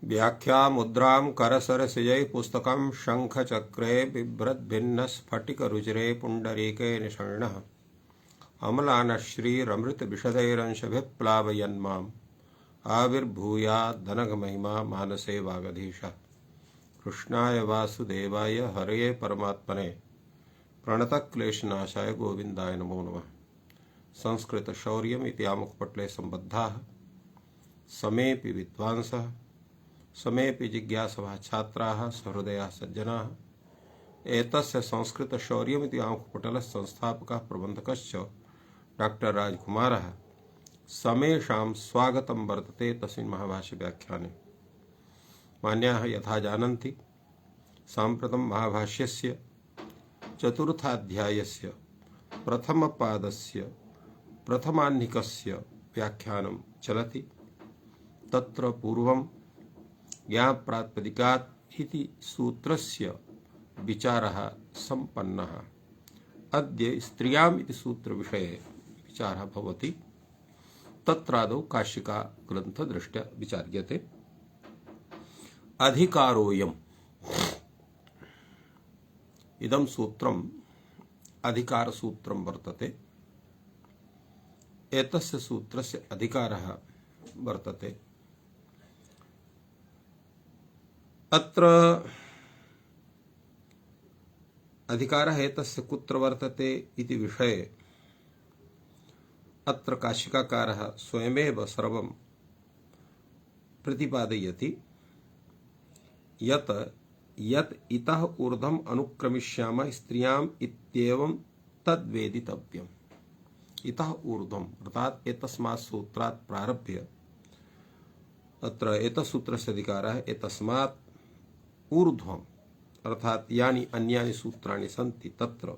व्याख्या मुद्रां करसरसिजै पुस्तकं शङ्खचक्रे बिभ्रद्भिन्नस्फटिकरुचिरे पुण्डरीके निषण्णः अमलानश्रीरमृतविशदैरंशभिः प्लावयन्माम् आविर्भूयाद्धनघमहिमा मानसे वागधीशः। कृष्णाय वासुदेवाय हरये परमात्मने प्रणतक्लेशनाशाय गोविन्दाय नमो नमः। संस्कृतशौर्यमिति आमुखपटले सम्बद्धाः समेऽपि विद्वांसः समेऽपि जिज्ञासवः छात्राः सहृदयाः सज्जनाः एतस्य संस्कृतशौर्यमिति आमुखपटलस्य संस्थापकः प्रबन्धकश्च डॉक्टर राजकुमारः समेषां स्वागतं वर्तते तस्मिन् महाभाष्यव्याख्याने। मान्याः यथा जानन्ति साम्प्रतं महाभाष्यस्य चतुर्थाध्यायस्य प्रथमपादस्य प्रथमाह्निकस्य व्याख्यानं चलति। तत्र पूर्वं ज्ञाप्रातिपदिकात् इति सूत्रस्य विचारः सम्पन्नः। अद्य स्त्रियाम् इति सूत्रविषये विचारः भवति। तत्रादौ काशिका ग्रन्थदृष्ट्या विचार्यते। अधिकारोऽयम् इदं सूत्रम् अधिकारसूत्रं वर्तते। एतस्य सूत्रस्य अधिकारः वर्तते। अत्र अधिकारः एतस्य कुत्र वर्तते इति विषये अत्र काशिकाकारः स्वयमेव सर्वं प्रतिपादयति। यत् इतः ऊर्ध्वम् अनुक्रमिष्यामः स्त्रियाम् इत्येवं तद्वेदितव्यम्। इतः ऊर्ध्वम् अर्थात् एतस्मात् सूत्रात् प्रारभ्य अत्र एतसूत्रस्य अधिकारः एतस्मात् ऊर्ध्वम् अर्थात् यानि अन्यानि सूत्राणि सन्ति तत्र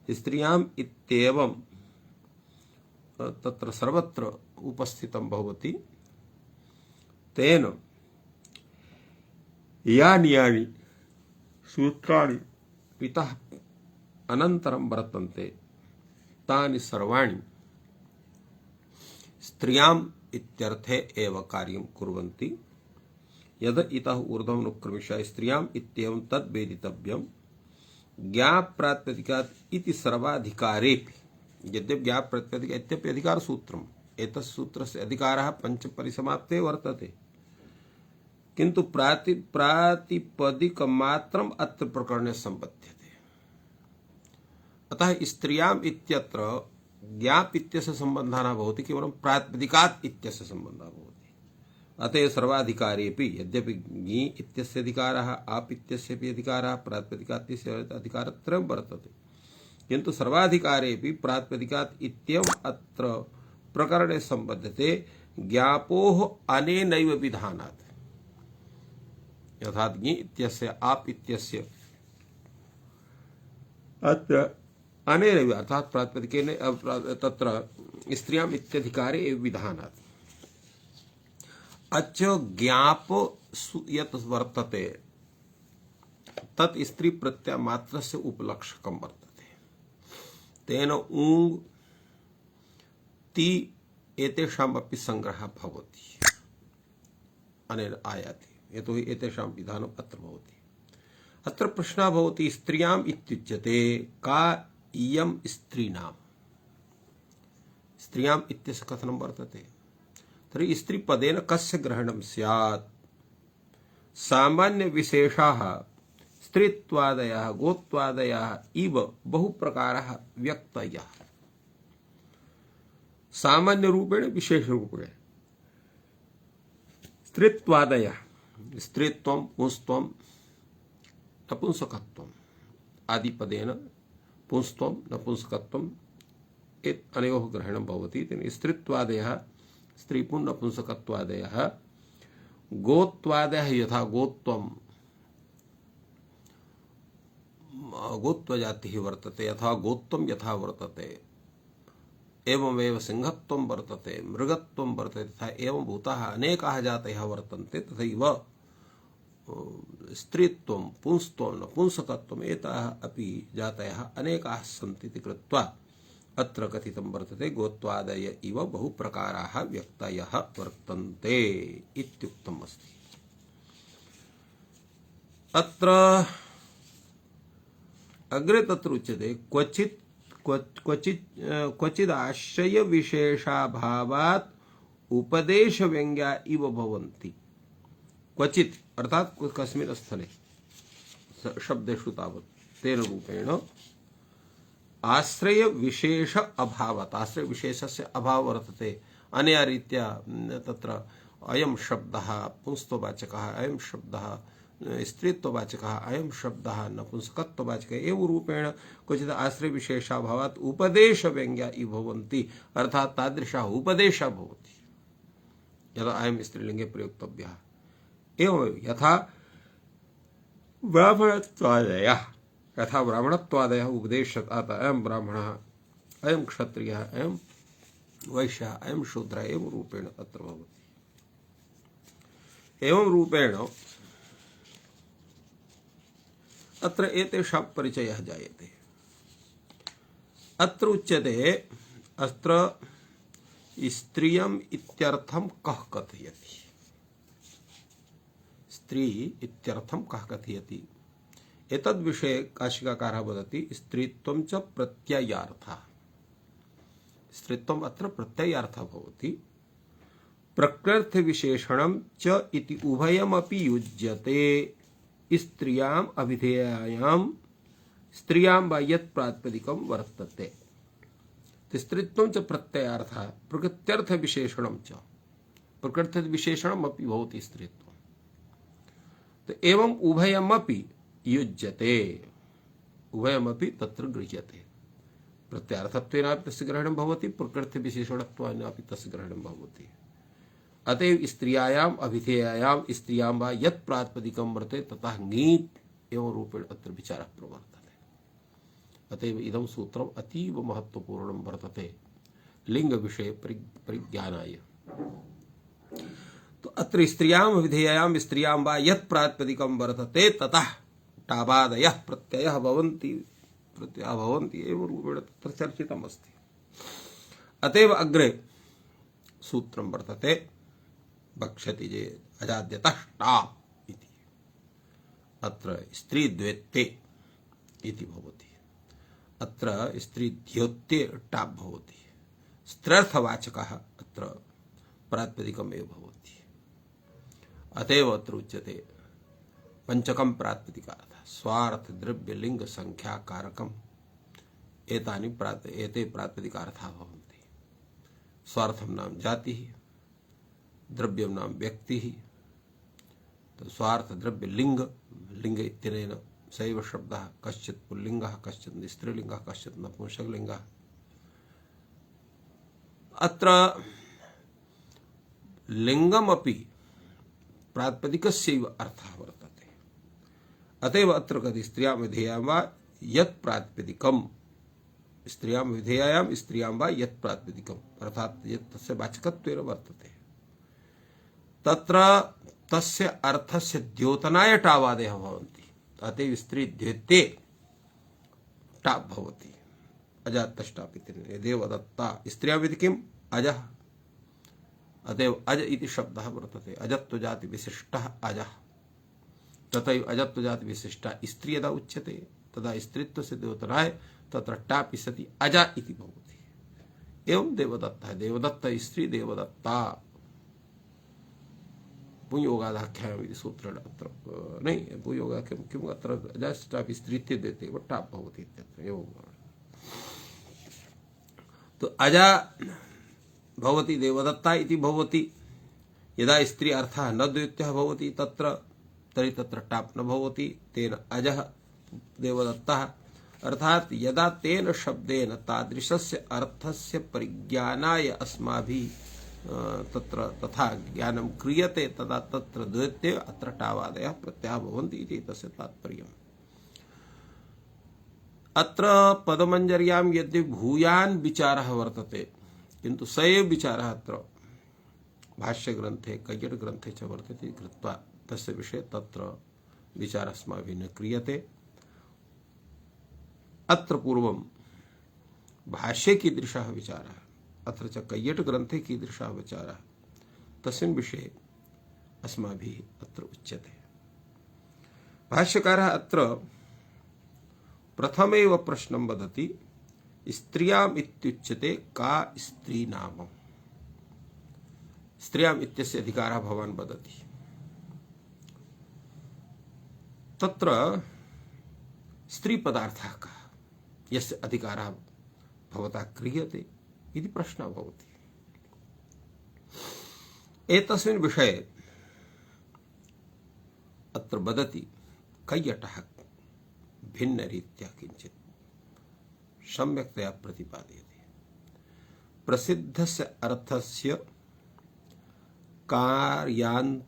स्त्रियाम् इत्येवं तत्र सर्वत्र उपस्थितं भवति। तेन यानि सूत्राणि इतः अनन्तरं वर्तन्ते तानि सर्वाणि स्त्रियाम् इत्यर्थे एव कार्यं कुर्वन्ति। यद् इतः ऊर्ध्वम् अनुक्रमिष्य स्त्रियाम् इत्येवं तद्वेदितव्यम्। ज्ञाप्रातिपदिकात् इति सर्वाधिकारेऽपि यद्यपि ज्ञाप्रातिपदिक इत्यपि अधिकारसूत्रम् एतस्य सूत्रस्य अधिकारः पञ्चपरिसमाप्ते वर्तते, किन्तु प्रातिपदिकमात्रम् अत्र प्रकरणे सम्पद्यते। अतः स्त्रियाम् इत्यत्र ज्ञाप् इत्यस्य सम्बन्धः न भवति, केवलं प्रातिपदिकात् इत्यस्य सम्बन्धः भवति। अतः सर्वाधिकारेऽपि यद्यपि ङि इत्यस्य अधिकारः आप् इत्यस्यपि अधिकारः प्रातिपदिकात् इत्यस्य अधिकारत्रयं वर्तते, किन्तु सर्वाधिकारेऽपि प्रातिपदिकात् इत्येवम् अत्र प्रकरणे सम्बध्यते ज्ञापोः अनेनैव विधानात्। यथात् ङि इत्यस्य आप् इत्यस्य अत्र अनेनैव अर्थात् प्रातिपदिकेन तत्र स्त्रियाम् इत्यधिकारे एव विधानात्। अच ज्ञाप यत् वर्तते तत् स्त्री प्रत्यय मात्रस्य उपलक्षकं वर्तते। तेन ऊङ् ति एतेषामपि संग्रहः भवति, अनेन आयाति, यतोहि एतेषां विधानम् अत्र भवति। अत्र प्रश्नः भवति स्त्रियाम् इत्युच्यते का इयं स्त्रीणाम्। स्त्रियाम् इत्यस्य कथनं वर्तते तर्हि स्त्रीपदेन कस्य ग्रहणं स्यात्। सामान्यविशेषाः स्त्रीत्वादयः गोत्वादयः इव बहुप्रकाराः व्यक्तयः। सामान्यरूपेण विशेषरूपेण स्त्रीत्वादयः स्त्रीत्वं पुंस्त्वं नपुंसकत्वम् आदिपदेन पुंस्त्वं नपुंसकत्वम् अनयोः ग्रहणं भवति। तेन स्त्रीत्वादयः स्त्रीपुं नपुंसकत्वादयः। गोत्वादयः यथा गोत्वं गोत्वजातिः वर्तते यथा गोत्वं यथा वर्तते एवमेव सिंहत्वं वर्तते मृगत्वं वर्तते तथा एवं भूताः अनेकाः जातयः वर्तन्ते। तथैव स्त्रीत्वं पुंस्त्वं नपुंसकत्वम् एताः अपि जातयः अनेकाः सन्ति इति कृत्वा अत्र कथितं वर्तते गोत्वादय इव बहुप्रकाराः व्यक्तयः वर्तन्ते इत्युक्तम् अस्ति। अत्र अग्रे तत्र उच्यते क्वचिदाश्रय विशेषाभावात् उपदेश व्यंग्या इव भवन्ति। क्वचित अर्थात कस्मिन् स्थले शब्देषु तावत् तेन रूपेण आश्रय विशेष अभावात्, आश्रय विशेषस्य अभावः वर्तते। अनया रीत्या तत्र अयं शब्दः पुंस्त्ववाचकः, अयं शब्दः स्त्रीत्ववाचकः, अयं शब्दः नपुंसकत्ववाचकः एवं रूपेण क्वचित् आश्रय विशेषाभावात् उपदेश व्यंग्या इव भवन्ति। अर्थात् तादृशः उपदेशः भवति यदा अयं स्त्रीलिङ्गे प्रयोक्तव्यः। एवं यथा ब्राह्मणत्वादयः, यथा ब्राह्मणत्वादयः उपदेशात् अयं ब्राह्मणः, अयं क्षत्रियः, अयं वैश्यः, अयं शूद्रः एवं रूपेण तत्र भवति। एवं रूपेण अत्र एतेषां परिचयः जायते। अत्र उच्यते अत्र स्त्रियम् इत्यर्थं कः कथयति, स्त्री इत्यर्थं कः कथयति एतद्विषये काशिकाकारः वदति स्त्रीत्वं च प्रत्ययार्थः। स्त्रीत्वम् अत्र प्रत्ययार्थः भवति। प्रकृतिविशेषणं च इति उभयमपि युज्यते स्त्रियाम् अभिधेयायां स्त्रियां वा यत् प्रातिपदिकं वर्तते। स्त्रीत्वं च प्रत्ययार्थः प्रकृत्यर्थविशेषणं च, प्रकृतिविशेषणमपि भवति स्त्रीत्वं। तो एवं उभयमपि युज्यते, उभयमपि तत्र गृह्यते। प्रत्ययार्थत्वेनापि तस्य ग्रहणं भवति, प्रकृतिविशेषणत्वेनापि तस्य ग्रहणं भवति। अतएव स्त्रियायाम् अभिधेयायां स्त्रियां वा यत् प्रातिपदिकं वर्तते ततः ङीत् एवं रूपेण अत्र विचारः प्रवर्तते। अतएव इदं सूत्रम् अतीव महत्वपूर्णं वर्तते लिंग विषये परिज्ञानाय। तो अत्र स्त्रियाम् अभिधेयायां स्त्रियां वा यत् प्रातिपदिकं वर्तते ततः टाबादयः प्रत्ययः भवन्ति, प्रत्ययः भवन्ति एवं रूपेण तत्र चर्चितम् अस्ति। अतएव अग्रे सूत्रं वर्तते वक्ष्यति जे अजाद्यतः टाप् इति। अत्र स्त्री द्वेत्ते इति भवति, अत्र स्त्री द्योत्ते टाप् भवति। स्त्र्यर्थवाचकः अत्र प्रातिपदिकम् एव भवति। अतएव अत्र उच्यते पंचकं प्रातिपदिकार्थः स्वार्थ द्रव्य लिंग संख्या कारकम् एते प्रातिपदिकार्थाः भवन्ति। स्वार्थं नाम जातिः, द्रव्यं नाम व्यक्तिः। तो स्वार्थ द्रव्य लिंग, लिंग इत्यनेन सैव शब्दः कश्चित् पुल्लिङ्गः, कश्चित् स्त्रीलिङ्गः, कश्चित् नपुंसकलिङ्गः। अत्र लिंगमपि प्रातिपदिकस्यैव अर्थः वर्तते। अतएव अत्र कथि स्त्रियां विधेयां वा यत् प्रातिपदिकम्, स्त्रियां विधेयायां स्त्रियां वा यत् प्रातिपदिकम् अर्थात् यत् तस्य वाचकत्वेन वर्तते तत्र तस्य अर्थस्य द्योतनाय टावादयः भवन्ति। अतएव स्त्री द्योते टाप् भवति। अजातष्टाप् इति देवदत्ता स्त्रियाम् इति किम् अजः। अतएव अज इति शब्दः वर्तते। अजत्वजाति विशिष्टः अजः। तथैव अजत्वजाति विशिष्टा स्त्री यदा उच्यते तदा स्त्रीत्वस्य द्योतनाय तत्र टाप् सति अजा इति भवति। एवं देवदत्ता, देवदत्ता स्त्री देवदत्ता पुंयोगादाख्यायाम् इति सूत्रेण अत्र नहीं पुंयोगाख्यं किम् अत्र अजाष्टापि स्त्रीत्वे देते एव टाप् भवति इत्यत्र एवं। तो अजा भवति देवदत्ता इति भवति। यदा स्त्री अर्थः न द्योत्यः भवति तत्र तर्हि तत्र टाप् न भवति। तेन अजः देवदत्तः अर्थात यदा तेन शब्देन तादृशस्य अर्थस्य परिज्ञानाय अस्माभिः तत्र तथा ज्ञानं क्रियते तदा तत्र द्वैते अत्र टावादयः प्रत्ययः भवन्ति इति तस्य तात्पर्यम्। अत्र पदमञ्जर्यां यद्य भूयान् विचारः वर्तते किन्तु स एव विचारः अत्र भाष्यग्रन्थे कैयटग्रन्थे च वर्तते इति कृत्वा तस्य विषये तत्र विचारः अस्माभिः न क्रियते। अत्र पूर्वं भाष्ये कीदृशः विचारः, अत्र च कैयटग्रन्थे कीदृशः विचारः तस्मिन् विषये अस्माभिः अत्र उच्यते। भाष्यकारः अत्र प्रथमेव प्रश्नं वदति स्त्रियाम् इत्युच्यते का स्त्री नाम। स्त्रियाम् इत्यस्य अधिकारः भवान् वदति। तत्र स्त्री पदार्थः कः यस्य अधिकारः भवता क्रियते इति प्रश्नः भवति। एतस्मिन् विषये अत्र वदति कैयटः भिन्नरीत्या किञ्चित् सम्यक्तया प्रतिपादयति। प्रसिद्धस्य अर्थस्य कार्यान्तरविधानाय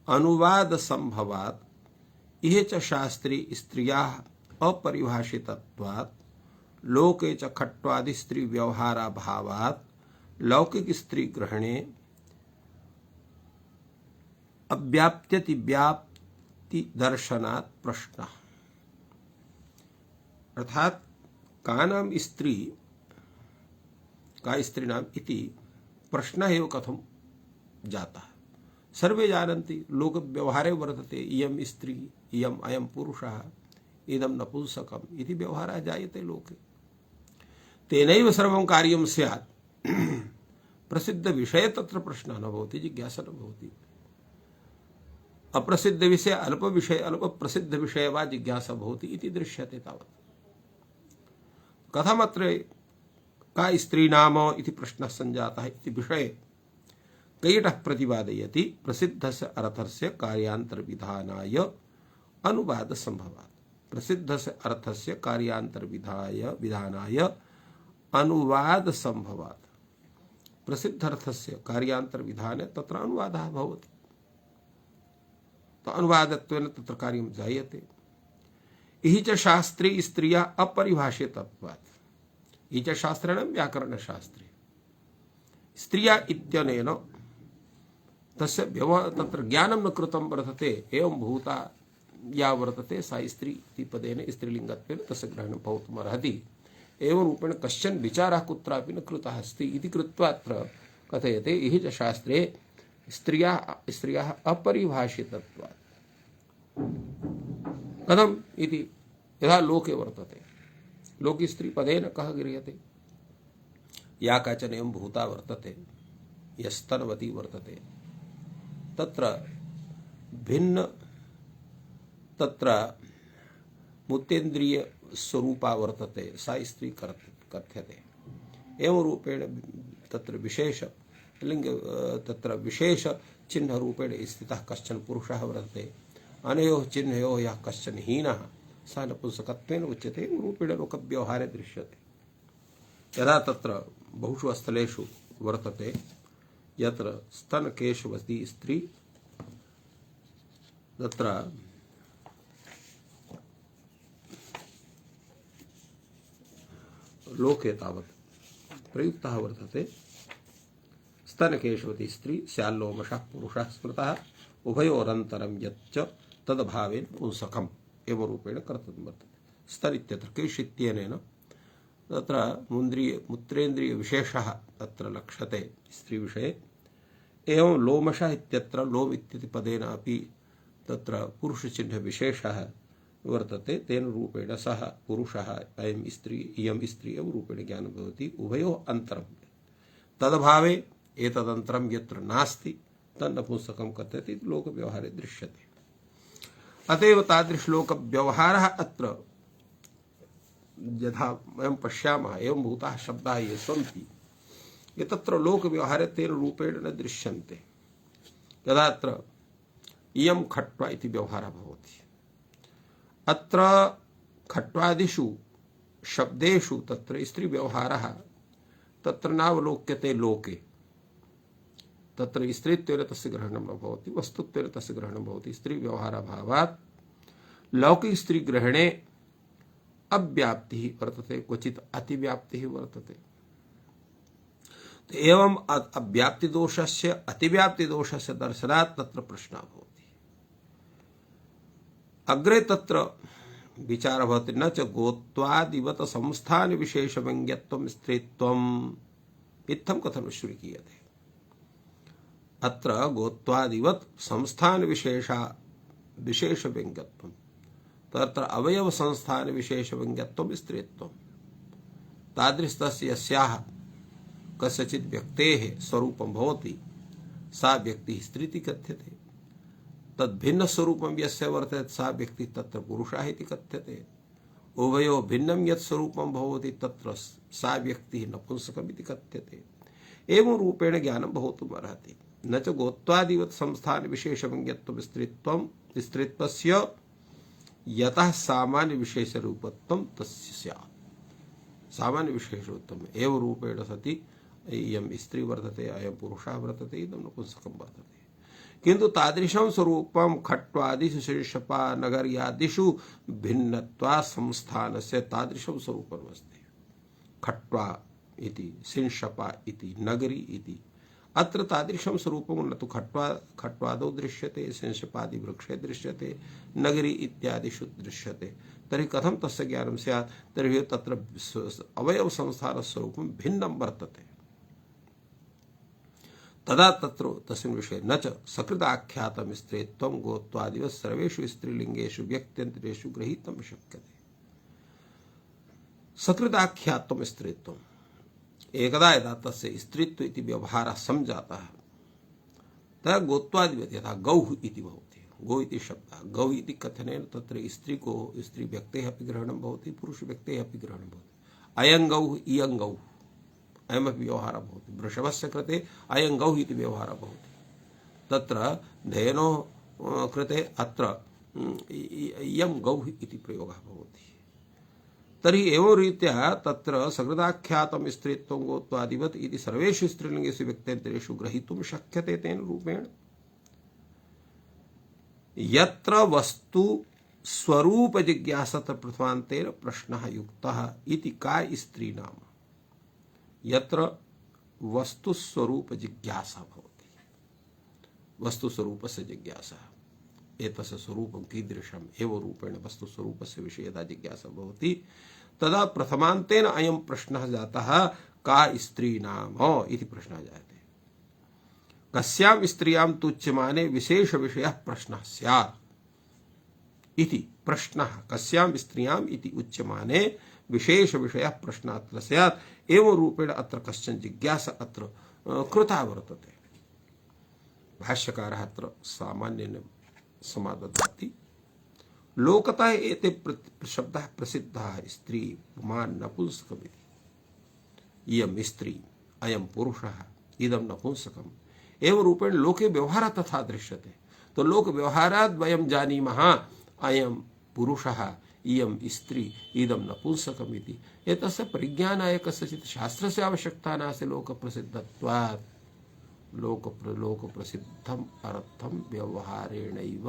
अनुवाद संभवात् इह च शास्त्रे स्त्रियाः अपरिभाषितत्वात् लोके च खट्वादि स्त्री व्यवहाराभावात् लौकिक स्त्री ग्रहणे अव्याप्त्यति व्याप्ति दर्शनात् प्रश्न। अर्थात का नाम स्त्री का स्त्री नाम इति प्रश्न एव कथम जाता है। सर्वे जानन्ति लोक व्यवहारे वर्तते इयं स्त्री इयम् अयं पुरुषः इदं नपुंसकम् इति व्यवहारः जायते लोके। तेनैव सर्वं कार्यं स्यात्। प्रसिद्ध विषय तत्र प्रश्नः न भवति, जिज्ञासा न भवति। अप्रसिद्ध विषय अल्प विषय अल्प प्रसिद्ध विषय वा जिज्ञासा भवति इति दृश्यते तावत्। कथमत्र का स्त्री नाम इति प्रश्नः सञ्जातः इति विषये कैयटः प्रतिपादयति प्रसिद्धस्य अर्थस्य कार्यान्तरविधानाय अनुवाद संभवात्। प्रसिद्धस्य अर्थस्य कार्यान्तरविधानाय अनुवाद संभवात्। प्रसिद्धर्थस्य कार्यान्तरविधाने तत्र अनुवादः भवति, तो अनुवादत्वेन तत्र कार्यं जायते। इहि च शास्त्रे स्त्रियः अपरिभाषितत्वात्। इहि च शास्त्रेण व्याकरणशास्त्रे स्त्रिया इत्यनेन तस्य तत्र ज्ञानं न कृतं वर्तते। एवं भूता या वर्तते सा स्त्री इति पदेन स्त्रीलिङ्गत्वेन तस्य ग्रहणं भवितुमर्हति। एवं रूपेण कश्चन विचारः कुत्रापि न कृतः अस्ति इति कृत्वा अत्र कथयते इहि च शास्त्रे स्त्रियः अपरिभाषितत्वात्। कथम् इति यथा लोके वर्तते, लोके स्त्री पदेन कः गृह्यते। या काचन एवं भूता वर्तते यस्तनवती वर्तते तत्र भिन्न तत्र मूतेन्द्रिय स्वरूपा वर्तते सा स्त्री कथ्यते। एवं रूपेण तत्र विशेष लिंग तत्र विशेष चिन्ह रूपेण स्थितः कश्चन पुरुषः वर्तते। अनयोः चिन्हयोः यः कश्चन हीनः सा नपुंसकत्वेन उच्यते। एवं रूपेण लोकव्यवहारे दृश्यते। यदा तत्र बहुषु स्थलेषु वर्तते यत्र स्तनकेशवती स्त्री तत्र लोके तावत् प्रयुक्तः वर्तते स्तनकेशवती स्त्री स्याल्लोमशः पुरुषः स्मृतः उभयोरन्तरं यच्च तदभावेन पुंसकम् एवं रूपेण कर्तव्यं वर्तते। स्तन इत्यत्र केश इत्यनेन तत्र मूत्रेन्द्रिय विशेषः तत्र लक्ष्यते स्त्रीविषये। एवं लोमशः इत्यत्र लोम इत्यति पदेन अपि तत्र पुरुषचिह्न विशेषः वर्तते। तेन रूपेण सः पुरुषः अयं स्त्री इयं स्त्री एवं रूपेण ज्ञानं भवति। उभयोः अन्तरं तदभावे एतदन्तरं यत्र नास्ति तन्नपुंसकं कथ्यते इति लोकव्यवहारे दृश्यते। अतएव तादृशलोकव्यवहारः अत्र यथा वयं पश्यामः एवं भूताः शब्दाः ये सन्ति ये तत्र लोकव्यवहारे तेन रूपेण न दृश्यन्ते। यदा अत्र इयं खट्वा इति व्यवहारः भवति, अत्र खट्वादिषु शब्देषु तत्र स्त्री व्यवहारः तत्र नावलोक्यते लोके। तत्र स्त्रीत्वेन तस्य ग्रहणं न भवति, वस्तुत्वेन तस्य ग्रहणं भवति। स्त्री व्यवहाराभावात् लौकिक स्त्री ग्रहणे अव्याप्तिः वर्तते, क्वचित् अतिव्याप्तिः वर्तते। एवं अव्याप्तिदोषस्य अतिव्याप्तिदोषस्य दर्शनात् तत्र प्रश्नः भवति। अग्रे तत्र विचारः भवति न च गोत्वादिवत संस्थान विशेष व्यङ्ग्यत्वं स्त्रीत्वम् इत्थं कथनं श्रुतीयते। अत्र गोत्वादिवत संस्थान विशेषा विशेष व्यंग्यत्वम् तत्र अवयव संस्थान विशेष व्यंग्यत्वम् स्त्रीत्वम् तादृशस्य यस्याः कस्यचित् व्यक्तेः स्वरूपं भवति सा व्यक्तिः स्त्रीति कथ्यते। तद्भिन्न स्वरूपं यस्य वर्तते सा व्यक्तिः तत्र पुरुषः इति कथ्यते। उभयोः भिन्नं यत् स्वरूपं भवति तत्र सा व्यक्तिः नपुंसकम् इति कथ्यते। एवं रूपेण ज्ञानं भवितुम् अर्हति। न च गोत्वादिवत् संस्थान विशेष व्यंग्यत्वं स्त्रीत्वस्य यतः सामान्य विशेष रूपत्वं तस्य स्यात्। सामान्य विशेष रूपत्वम् एव रूपेण सति इयं स्त्री वर्तते अयं पुरुषः वर्तते इदं नपुंसकं वर्तते। किन्तु तादृशं स्वरूपं खट्वादिषु शीर्षपा नगर्यादिषु भिन्नत्वा संस्थानस्य तादृशं स्वरूपमस्ति। खट्वा इति शिंशपा इति नगरी इति अत्र तादृशं स्वरूपं न तु खट्वादौ दृश्यते, शिंशपादि वृक्षे दृश्यते, नगरी इत्यादिषु दृश्यते। तर्हि कथं तस्य ज्ञानं स्यात्? तर्हि तत्र अवयव संस्थान स्वरूपं भिन्नं वर्तते। तदा तत्र तस्मिन् विषये न च सकृदाख्यातं स्त्रीत्वं गोत्वादिवत् सर्वेषु स्त्रीलिङ्गेषु व्यक्त्यन्तरेषु ग्रहीतुं शक्यते। सकृदाख्यातं स्त्रीत्वम् एकदा यदा तस्य स्त्रीत्व इति व्यवहारः समजातः तदा गोत्वादिवत् यथा गौः इति भवति। गौ इति शब्दः गौ इति कथनेन तत्र स्त्री को स्त्री व्यक्तेः अपि ग्रहणं भवति, पुरुष व्यक्तेः अपि ग्रहणं भवति। अयं गौः इयं गौः अयमपि व्यवहारः भवति। वृषभस्य कृते अयं गौः इति व्यवहारः भवति। तत्र धेनोः कृते अत्र इयं गौः इति प्रयोगः भवति। तर्हि एवं रीत्या तत्र सकृदाख्यातं स्त्रीत्वं गोत्वादिवत् इति सर्वेषु स्त्रीलिङ्गेषु व्यक्त्यन्तरेषु ग्रहीतुं शक्यते। तेन रूपेण यत्र वस्तु स्वरूप जिज्ञासा प्रथमान्तेन प्रश्नः युक्तः इति का स्त्री नाम। यत्र वस्तु स्वरूप जिज्ञासा भवति, वस्तु स्वरूपस्य जिज्ञासा, एतस्य स्वरूपं कीदृशम् एव रूपेण वस्तु स्वरूपस्य विषये यदा जिज्ञासा भवति तदा प्रथमान्तेन अयं प्रश्नः जातः का स्त्री नाम इति प्रश्नः जायते। कस्यां स्त्रियां तुच्यमाने विशेष विषयः प्रश्नः स्यात् इति प्रश्नः कस्यां स्त्रियाम् इति उच्यमाने विशेष विषयः प्रश्नः अत्र स्यात्। एवं रूपेण अत्र कश्चन जिज्ञासा अत्र कृता वर्तते। भाष्यकारः अत्र सामान्येन समाददाति। लोकतः एते शब्दः प्रसिद्धः स्त्री पुमान् नपुंसकमिति। इयं स्त्री अयं पुरुषः इदं नपुंसकम् एवं रूपेण लोके व्यवहारः तथा दृश्यते। तो लोक व्यवहारात् वयं जानीमः अयं पुरुषः इयं स्त्री इदं नपुंसकमिति। एतस्य परिज्ञानाय कस्यचित् शास्त्रस्य आवश्यकता नास्ति। लोकप्रसिद्धत्वात् लोक प्रसिद्धम अर्थम व्यवहारेणैव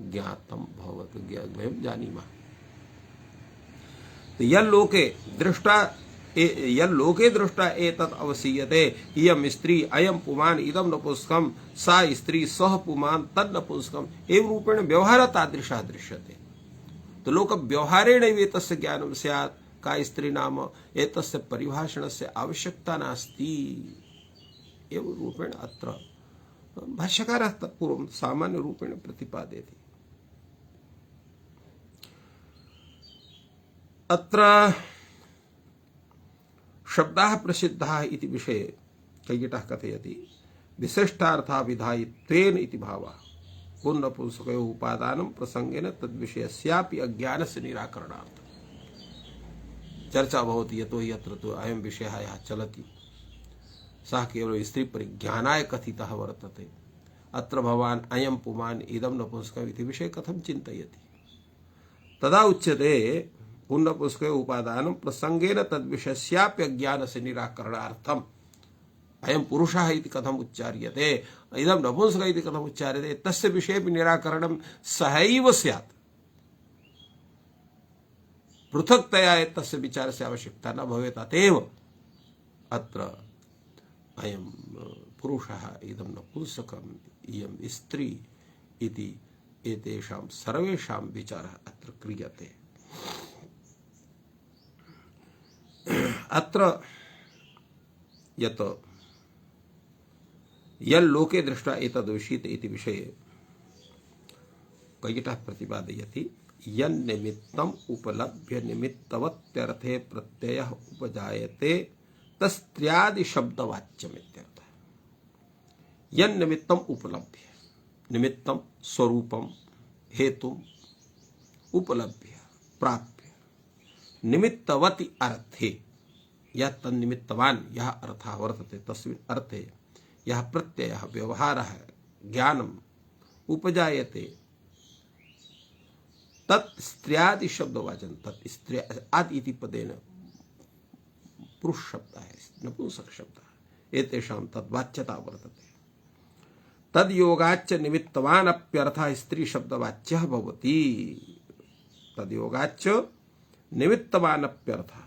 ज्ञातम भवति वयं जानीमः। यल्लोके दृष्टा एतत् अवसीयते इयं स्त्री अयं पुमान् इदं नपुंसकं सा स्त्री सः पुमान् तद् नपुंसकम् एवं रूपेण व्यवहारः तादृशः दृश्यते। तो लोक व्यवहारेणैव एतस्य ज्ञानं स्यात् का स्त्री नाम। एतस्य परिभाषणस्य आवश्यकता नास्ति एवं रूपेण अत्र भाष्यकारः तत्पूर्वं सामान्य रूपेण प्रतिपादयति। अत्र शब्दाः प्रसिद्धाः इति विषये कैयटः कथयति। विशिष्टार्थः विधायित्वेन इति भावः पुनपुंसकयोः उपादानं प्रसंगेन तद्विषयस्यापि अज्ञानस्य निराकरणार्थं चर्चा भवति। यतो हि अत्र तु अयं विषयः यः चलति सः केवलं स्त्री परिज्ञानाय कथितः वर्तते। अत्र भवान् अयं पुमान् इदं नपुंसकम् इति विषये कथं चिन्तयति? तदा उच्यते पुनपुंसकयोः उपादानं प्रसंगेन तद्विषयस्याप्यज्ञानस्य निराकरणार्थम् अयं पुरुषः इति कथम् उच्चार्यते, इदं नपुंसकः इति कथम् उच्चार्यते, तस्य विषयेपि निराकरणं सहैव स्यात्। पृथक्तया तस्य विचारस्य आवश्यकता न भवेत्। अतएव अत्र अयं पुरुषः इदं नपुंसकम् इयं स्त्री इति एतेषां सर्वेषां विचारः अत्र क्रियते। अत्र यत् यल्लोके दृष्ट्वा एतद् विषीत इति विषये कैयटः प्रतिपादयति यन्निमित्तम् उपलभ्य निमित्तवत्यर्थे प्रत्ययः उपजायते तस्त्र्यादि शब्दवाच्यमित्यर्थः। यन्निमित्तम् उपलभ्य, निमित्तं स्वरूपं हेतुम् उपलभ्य प्राप्य निमित्तवति अर्थे, यह तन्निमित्तवान यह अर्थः वर्तते तस्मिन् अर्थे यह प्रत्ययः व्यवहारः ज्ञानम् उपजायते तत् स्त्र्यादि शब्दवाचन, तत् स्त्रिया आदि इति पदेन पुरुष शब्द है, नपुंसक शब्द है, एतेषां तद्वाच्यता वर्तते। तद योगाच्च निमित्तवान अप्यर्थः स्त्री शब्दवाच्यः भवति। तद योगाच्च निमित्तवान अप्यर्थः,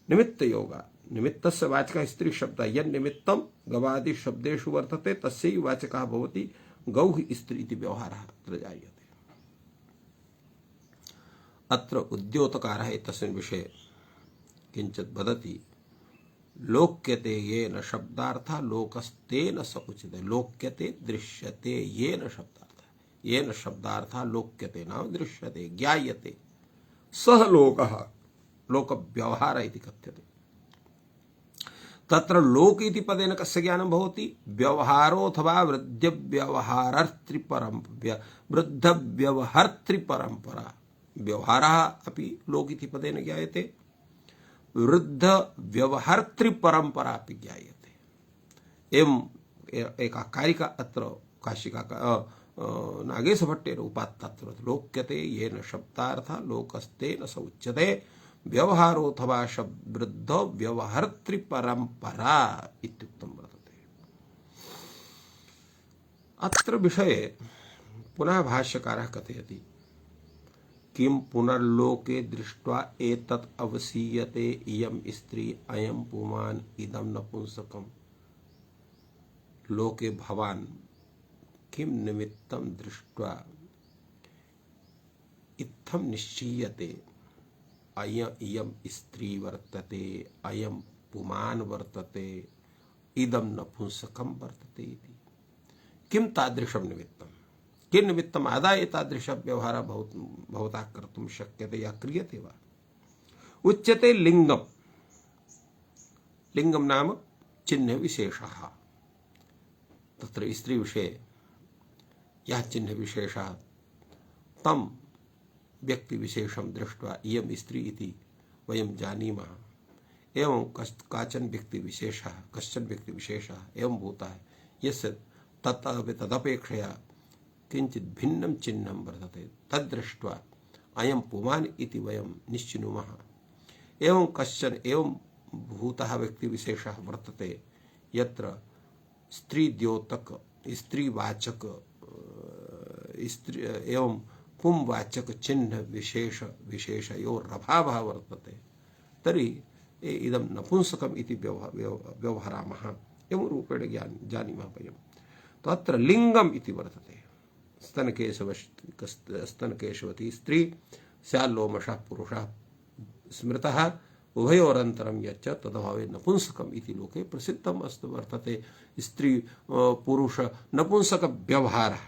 निमित्त योगा, निमित्तस्य वाचकः स्त्री शब्दः, यन् निमित्तं गवादि शब्देषु वर्तते तस्यै वाचकः भवति गौः स्त्री इति व्यवहारः अत्र जायते। अत्र उद्योतकारः एतस्मिन् विषये किञ्चित् वदति। लोक्यते येन शब्दार्थः लोकस्तेन स उच्यते। लोक्यते दृश्यते येन शब्दार्थः, येन शब्दार्थः लोक्यते नाम दृश्यते ज्ञायते सः लोकः, लोकव्यवहार इति कथ्यते। तत्र लोक इति पदेन कस्य ज्ञानं भवति? व्यवहारोऽथवा वृद्धव्यवहर्तृपरम्परा। व्यवहारः अपि लोक इति पदेन ज्ञायते, वृद्धव्यवहर्तृपरम्परा अपि ज्ञायते। एवं एका कारिका अत्र काशिका नागेशभट्टेन उपात्तत्र लोक्यते येन शब्दार्थः लोकस्तेन स उच्यते व्यवहारोऽथवा वृद्ध व्यवहर्तृपरम्परा इत्युक्तं वर्तते। अत्र विषये पुनः भाष्यकारः कथयति किं पुनर्लोके दृष्ट्वा एतत् अवसीयते इयं स्त्री अयं पुमान् इदं नपुंसकम्। लोके भवान् किं निमित्तं दृष्ट्वा इत्थं निश्चीयते इयं स्त्री वर्तते, अयं पुमान् वर्तते, इदं नपुंसकं वर्तते इति। किं तादृशं निमित्तं, किं निमित्तम् आदाय एतादृशः व्यवहारः भवता कर्तुं शक्यते या क्रियते वा? उच्यते लिंगम। लिंगम नाम चिह्न विशेषः। तत्र स्त्री विषये यः चिह्न विशेषः तं व्यक्ति विशेषं दृष्ट्वा इयं स्त्री इति वयं जानीमः। एवं काचन व्यक्ति विशेषः, कश्चन व्यक्ति विशेषः एवं भूतः यस्य तदपेक्षया किंचित् भिन्नं चिह्नं वर्तते, तद्दृष्ट्वा अयं पुमान् इति वयं निश्चिनुमः। एवं कश्चन एवं भूतः व्यक्ति विशेषः वर्तते यत्र स्त्री द्योतक, स्त्रीवाचक, स्त्री एवं पुंवाचक चिह्न विशेषयोरभावः वर्तते, तर्हि इदं नपुंसकम् इति व्यवहरामः। एवं रूपेण जानीमः वयं। तो अत्र लिंगम् इति वर्तते। स्तनकेशवती स्त्री स्याल्लोमशः पुरुषः स्मृतः उभयोरन्तरं यच्च तदभावे नपुंसकम् इति लोके प्रसिद्धम् अस्ति वर्तते। स्त्री पुरुष नपुंसक व्यवहारः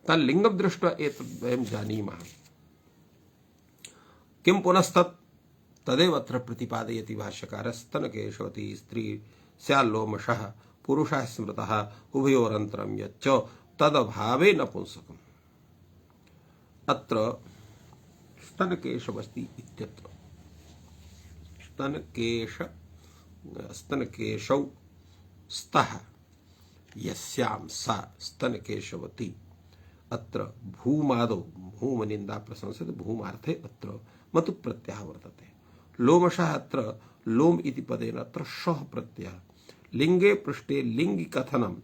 तल्लिंगं दृष्ट्वा एतद् वयं जानीमः। किं पुनस्तत् तदेव अत्र प्रतिपादयति भाष्यकारः। स्तनकेशवती स्त्री स्याल्लोमशः पुरुषः स्मृतः उभयोरन्तरं यच्च तदभावे नपुंसकम्। अत्र स्तनकेशवती इत्यत्र स्तनकेशौ स्तः यस्यां सा स्तनकेशवती। अत्र भूमादौ भूमनिंदा प्रशंसित भूमार्थे अत्र मतु प्रत्ययः वर्तते। लोमशः अत्र लोम इति पदेन अत्र शः प्रत्ययः। लिंगे पृष्ठे लिंगि कथनं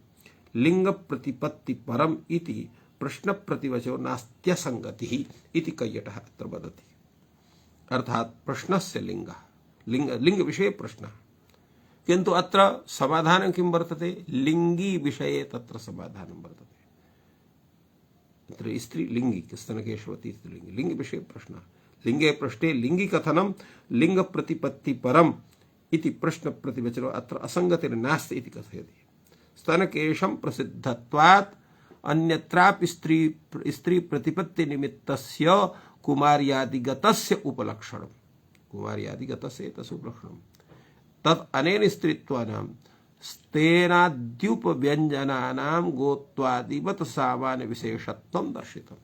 लिंग प्रतिपत्ति परम इति प्रश्न प्रतिवचो नास्त्यसंगतिः इति कैयटः अत्र वदति। अर्थात प्रश्नस्य लिंगः, लिंग विषये प्रश्नः, किंतु अत्र समाधानं किं वर्तते? लिंगी विषये तत्र समाधानं वर्तते। अत्र स्त्री लिंगी स्तनकेशवती स्त्रीलिंगी, लिंग विषये प्रश्नः। लिंगे पृष्ठे लिंगी कथनं लिंग प्रतिपत्ति परम इति प्रश्न प्रतिवचनो अत्र असंगतिर्नास्ति इति कथयति। स्तनकेशं प्रसिद्धत्वात् अन्यत्रापि स्त्री प्रतिपत्ति निमित्तस्य कुमार्यादिगतस्य उपलक्षणम् कुमार्यादिगतस्य तस्य उपलक्षणम् तत् अनेन स्त्रीत्वानां स्तेनाद्युपव्यञ्जनानां गोत्वादिवत् सामान्य विशेषत्वं दर्शितम्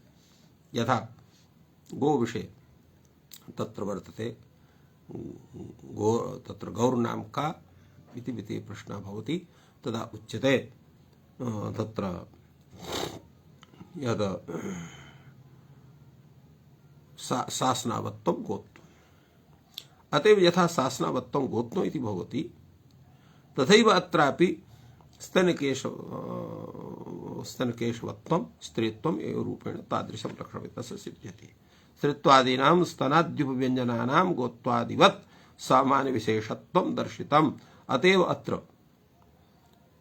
यथा गो विषये तत्र वर्तते गो तत्र गौर्नाम का इति प्रश्नः भवति तदा उच्यते तत्र यद् शासनावत्वं गोत्वम् अतएव यथा शासनावत्वं गोत्वम् इति भवति तथैव अत्रापि स्तनकेशवत्वं स्त्रीत्वम् एव रूपेण तादृशं लक्षणं तस्य सिद्ध्यति स्त्रीत्वादीनां स्तनाद्युपव्यञ्जनानां गोत्वादिवत् सामान्य विशेषत्वं दर्शितम् अतएव अत्र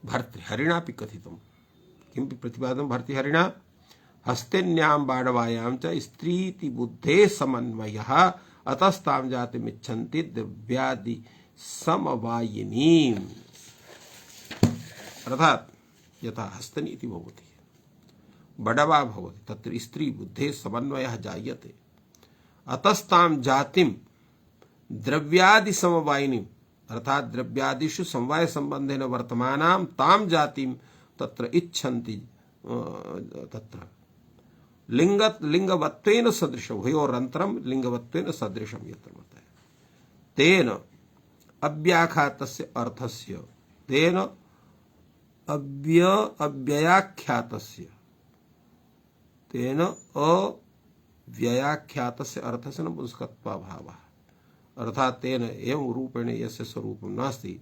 भर्तृहरिणापि कथितं किं प्रतिपादनं भर्तृहरिणा हस्तिन्यां बाणवायां च स्त्रीति बुद्धेः समन्वयः अतस्तां जातिमिच्छन्ति द्रव्यादि समवायिनीम् अर्थात यथा हस्तनी इति भवति बडवा भवति तत्र स्त्री बुद्धेः समन्वयः जायते अतस्तां जातिं द्रव्यादि समवायिनीम् अर्थात द्रव्यादिषु समवाय संबंधेन वर्तमानां तां जातिं तत्र इच्छन्ति तत्र लिंगवत्वेन सदृशम् उभयोरन्तरं लिंगवत्वेन सदृशं यत्र वर्तते तेन अव्याख्यातस्य अर्थस्य तेन अव्ययाख्यातस्य तेन अव्ययाख्यातस्य अर्थस्य नपुंसकत्वाभावः अर्थात तेन एवं रूपेण यस्य स्वरूपं नास्ति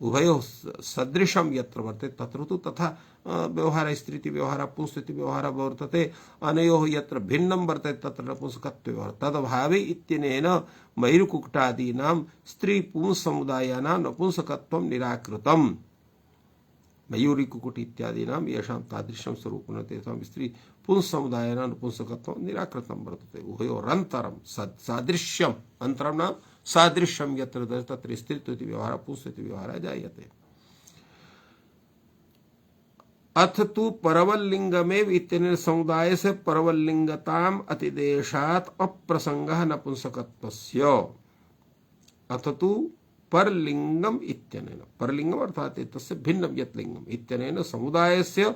उभयोः सदृशं यत्र वर्तते तत्र तु तथा व्यवहार स्त्रीति व्यवहार पुंस्त्रीति व्यवहार वर्तते अनयोः यत्र भिन्नं वर्तते तत्र नपुंसकत्व व्यवहार तदभावे इत्यनेन मयूरकुक्कुटादीनां स्त्री पुंस समुदायानां नपुंसकत्वं निराकृतम् मयूरी कुक्कुट इत्यादीनां येषां तादृशं स्वरूपं तेषां स्त्री पुंस समुदायानां नपुंसकत्वं निराकृतं वर्तते उभयोरन्तरं सादृश्यम् अन्तरं नाम सादृश्यं यत्र तत्र स्त्रीत्व इति व्यवहारः पुंस इति व्यवहारः जायते अथ तु परवल्लिंगमेव इत्यनेन समुदायस्य परवल्लिंगताम् अतिदेशात् अप्रसंगः नपुंसकत्वस्य अथ तु परलिंगम इत्यनेन परलिंगम अर्थात तस्य भिन्नं यत् लिंगम् इत्यनेन समुदायस्य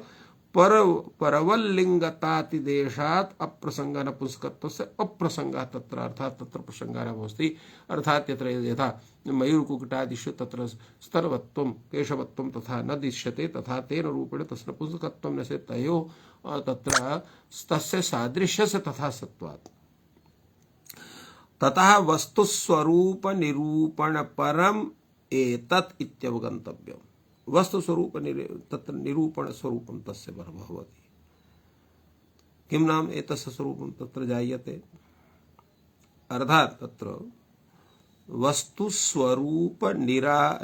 परवल्लिंगतातिदेशात् अप्रसंगः नपुंसकत्वस्य अप्रसंगः तत्र अर्थात तत्र प्रसंगः न भवति अर्थात यत्र यथा मयूरकुक्कुटादिषु तत्र स्तनवत्वं केशवत्वं तथा न दृश्यते तथा तेन रूपेण तस्य नपुंसकत्वं न स्यात् तयोः तत्र तस्य सादृश्यस्य तथा सत्वात् ततः वस्तुस्वरूप निरूपण परम एतत् इत्यवगन्तव्यम् वस्तुस्वरूप तत्र निरूपण स्वरूपं तस्य भवति किं नाम एतस्य स्वरूपं तत्र जायते अर्थात तत्र वस्तुस्वरूप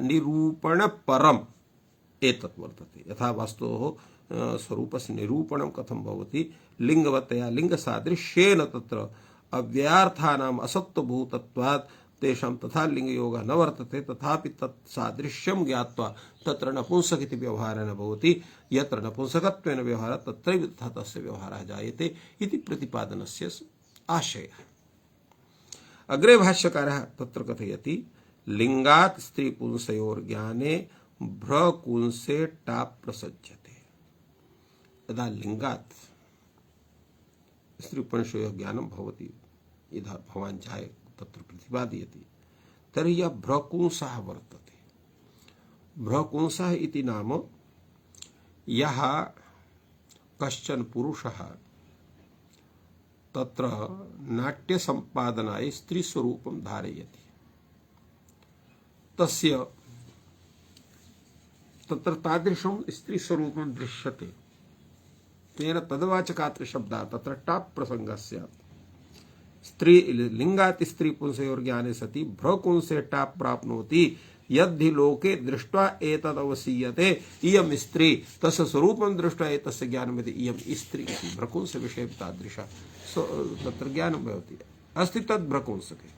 निरूपण परम एतत् वर्तते यथा वस्तोः स्वरूपस्य निरूपणं कथं भवति लिंगवतया लिंगसादृश्येन तत्र अव्ययार्थानाम् असत्त्वभूतत्वात् तेषां तथा लिंगयोगः न वर्तते तथापि तत् सादृश्यं ज्ञात्वा तत्र नपुंसक इति व्यवहारः न भवति यत्र नपुंसकत्वेन व्यवहारः तत्रैव तथा तस्य व्यवहारः जायते इति प्रतिपादनस्य आशयः अग्रे भाष्यकारः तत्र कथयति लिंगात् स्त्रीपुंसयोर्ज्ञाने भ्रकुंसे टाप् प्रसज्यते यदा लिंगात् स्त्रीपुंसयोः ज्ञानं भवति यदा भवान् जाय तत्र प्रतिपादयति तर्हि यः भ्रकुंसः वर्तते भ्रकुंसः इति नाम यः कश्चन पुरुषः तत्र नाट्यसम्पादनाय स्त्रीस्वरूपं धारयति तस्य तत्र तादृशं स्त्रीस्वरूपं दृश्यते तेन तद्वाचकात्र शब्दः तत्र टाप् प्रसंगः स्यात् स्त्री लिंगाति स्त्री पुंसयोर्ज्ञाने सति भ्रकुंसे टाप् प्राप्नोति यद्धि लोके दृष्ट्वा एतदवसीयते इयं स्त्री तस्य स्वरूपं दृष्ट्वा एतस्य ज्ञानमिति इयं स्त्री इति भ्रकुंस विषये तादृश तत्र ज्ञानं भवति अस्ति तद् भ्रकुंसके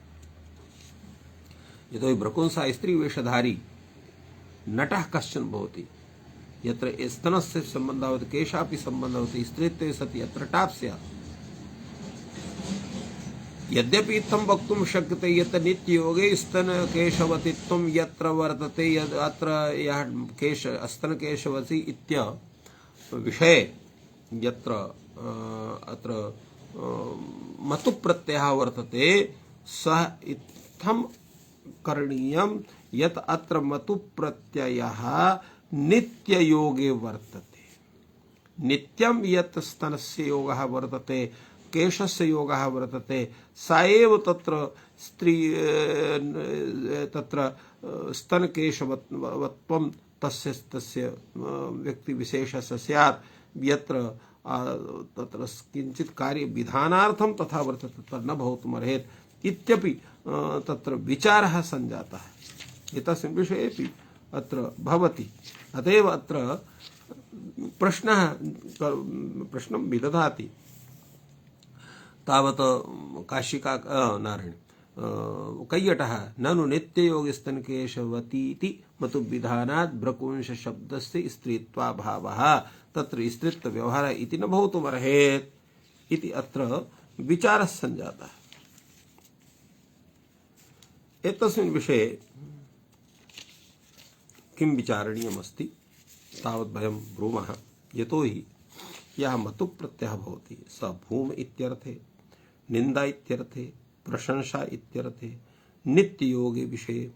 यतोहि भ्रकुंसः स्त्रीवेषधारी नटः कश्चन भवति यत्र स्तनस्य सम्बन्धः भवति केशापि सम्बन्धः भवति स्त्रीत्वे सति अत्र टाप् स्यात्। यद्यपि इत्थं वक्तुं शक्यते यत् नित्ययोगे स्तनकेशवतित्वं यत्र वर्तते अत्र यः केश स्तनकेशवती इत्य विषये यत्र अत्र मतु प्रत्ययः वर्तते सः इत्थं करणीयं यत् अत्र मतु प्रत्ययः नित्ययोगे वर्तते। नित्यं यत् स्तनस्य योगः वर्तते केशस्य योगः वर्तते सा एव तत्र स्त्री तत्र स्तनकेशवत्वं तस्य व्यक्तिविशेषस्य स्यात् यत्र तत्र किञ्चित् कार्यविधानार्थं तथा वर्तते तत्र न भवितुमर्हेत् इत्यपि तत्र विचारः सञ्जातः एतस्मिन् विषयेपि अत्र भवति। अतएव अत्र प्रश्नं विदधाति तावत् काशिका नारायण कैयटः ननु नित्ययोगिस्तनकेशवतीति मतु विधानात् भ्रकुंश शब्दस्य स्त्रीत्वाभावः तत्र स्त्रीत्व व्यवहारः इति न भवितुमर्हेत् इति अत्र विचारः सञ्जातः। एतस्मिन् विषये किं विचारणीयमस्ति तावत् वयं ब्रूमः। यतोहि यः मतु प्रत्ययः भवति स भूम इत्यर्थे निंदा इत्यर्थे प्रशंसा इत्यर्थे नित्ययोगे विषये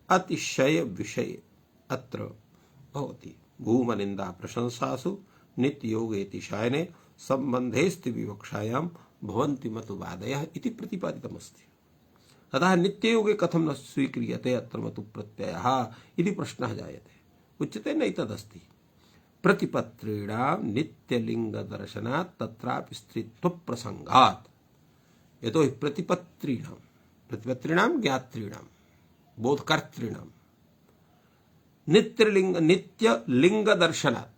अतिशय विषये अत्र भवति। भूम निंदा प्रशंसासु नित्ययोगेति शायने संबंधेस्ति विवक्षायां भवन्ति मतुवादयः इति प्रतिपादितमस्ति। अतः नित्ययोगे कथं न स्वीक्रियते अत्र मतु प्रत्ययः इति प्रश्नः जायते। उच्यते नैतदस्ति प्रतिपत्रीणां नित्यलिंगदर्शनात् तत्रापि स्त्रीत्वप्रसंगात्। यतो हि प्रतिपत्रीणां ज्ञातॄणां बोधकर्तॄणां नित्यलिंगदर्शनात्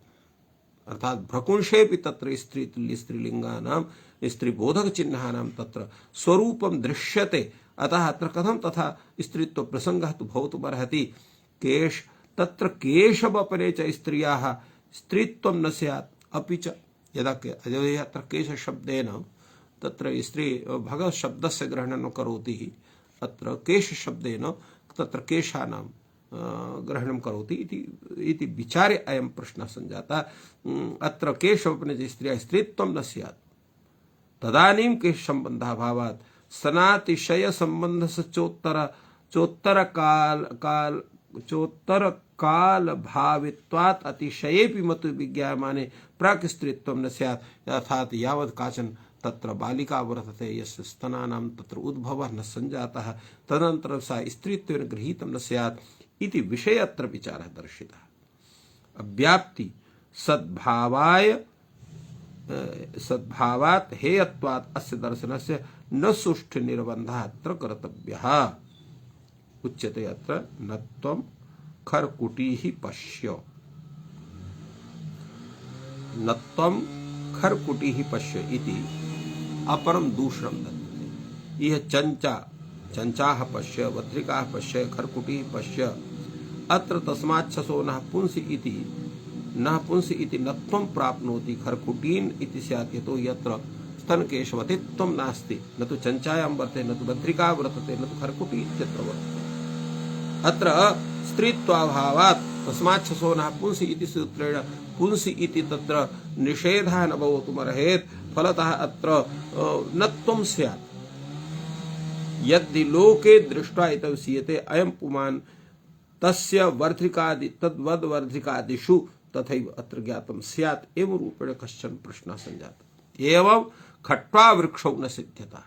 अर्थात भ्रकुंशेपि तत्र स्त्रीलिंगानां स्त्रीबोधकचिह्नानां तत्र स्वरूपं दृश्यते। अतः अत्र कथं तथा स्त्रीत्व प्रसंगः तु भवितुमर्हति। तत्र केशवपरे च स्त्रियाः स्त्रीत्वं न स्यात्। अपि च यदा अत्र केशशब्देन तत्र स्त्री भगः शब्दस्य ग्रहणं न करोति अत्र केशशब्देन तत्र केशानां ग्रहणं करोति इति विचारे अयं प्रश्नः सञ्जातः। अत्र केशवपरे स्त्रियः स्त्रीत्वं न स्यात् तदानीं केशसम्बन्धः भावात् सनातिशय संबंधस्य चोत्तर भावित्वात् अतिशयेपि मतु विज्ञायमाने प्राक् स्त्रीत्वं न स्यात्। अर्थात् यावत् काचन तत्र बालिका वर्तते यस्य स्तनानां तत्र उद्भवः न सञ्जातः तदनन्तरं सा स्त्रीत्वेन गृहीतं न स्यात् इति विषये अत्र विचारः दर्शितः। अव्याप्ति सद्भावात् हेयत्वात् अस्य दर्शनस्य न सुष्ठु निर्बन्धः अत्र कर्तव्यः। उच्यते अत्र न त्वं खरकुटीः पश्य न त्वं खरकुटीः पश्य इति अपरं दूषणं दत्तते। इह चञ्चाः पश्य वध्रिकाः पश्य खरकुटीः पश्य अत्र तस्माच्छसो नः पुंसि इति न त्वं प्राप्नोति खरकुटीन् इति स्यात्। यतो यत्र स्तनकेशवतित्वं नास्ति न तु चञ्चायां वर्तते न तु भद्रिका वर्तते न तु खरकुटी इत्यत्र वर्तते। अत्र स्त्रीत्वाभावात् तस्माच्छसो नः पुंसि इति सूत्रेण पुंसि इति तत्र निषेधः न भवितुमर्हेत्। फलतः अत्र न त्वं स्यात्। यदि लोके दृष्ट्वा इतविषीयते अयं पुमान् तस्य तद्वद् वर्धिकादिषु तथैव अत्र ज्ञातं स्यात् एवं रूपेण कश्चन प्रश्नः सञ्जातः। एवं खट्वा वृक्षौ न सिद्ध्यता।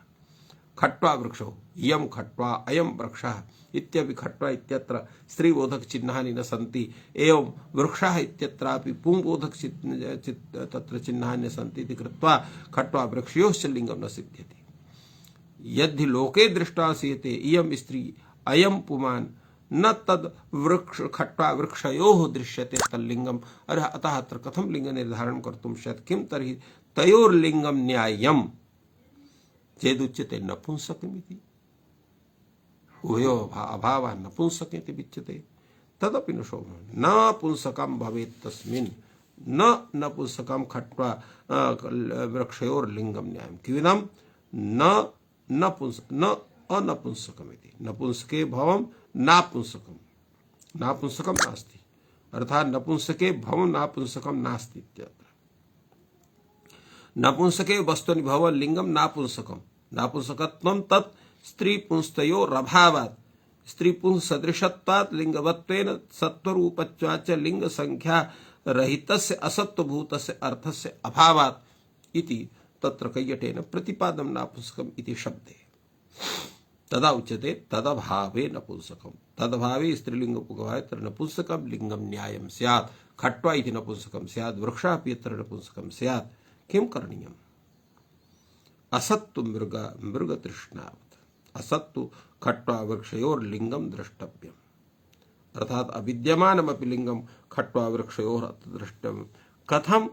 खट्वा वृक्षौ इयं खट्वा अयं वृक्षः इत्यपि खट्वा इत्यत्र स्त्रीबोधक चिह्नानि न सन्ति। एवं वृक्षः इत्यत्रापि पुंबोधक तत्र चिह्नानि न सन्ति इति कृत्वा खट्वा वृक्षयोश्च लिङ्गं न सिद्ध्यति। यद्धि लोके दृष्ट्वा सीयते इयं स्त्री अयं पुमान् न तद् वृक्ष खट्वा वृक्षयोः दृश्यते तल्लिङ्गम्। अतः अत्र कथं लिङ्गनिर्धारणं कर्तुं शक्यते? किं तर्हि तयोर्लिङ्गं न्याय्यम् चेदुच्यते नपुंसकमिति। उभयोः अभावः नपुंसक इति विच्यते। तदपि न शोभनं न पुंसकं भवेत् तस्मिन् न नपुंसकं खट्वा वृक्षयोर्लिंगम न्यायम किविदम न अनपुंसकमिति नपुंसके भवम नापुंसकम नापुंसकम नास्ति अर्थात नपुंसके भवम नापुंसकम नास्ति इत्यत्र नपुंसके वस्तुनि भव लिंगम नापुंसकम नापुंसकत्वं तत् स्त्री पुंस्तयोरभावात् स्त्री पुंस सदृशत्वात् लिंगवत्वेन सत्वरूपत्वाच्च लिंग संख्या रहितस्य असत्वभूतस्य अर्थस्य अभावात् इति तत्र कैयटेन प्रतिपादं नापुंसकम् इति शब्दे तदा उच्यते तदभावे नपुंसकम् तदभावे स्त्रीलिंगोपगवाय तत्र नपुंसकं लिंगं न्यायं स्यात् खट्वा इति नपुंसकं स्यात् वृक्षः अपि यत्र नपुंसकं स्यात् किं करणीयम् असत्तु मृगतृष्णावत् असत्तु खट्वा वृक्षयोर्लिंगं द्रष्टव्यम् अर्थात अविद्यमानमपि लिंगम खट्वा वृक्षयोः द्रष्टव्यम् कथं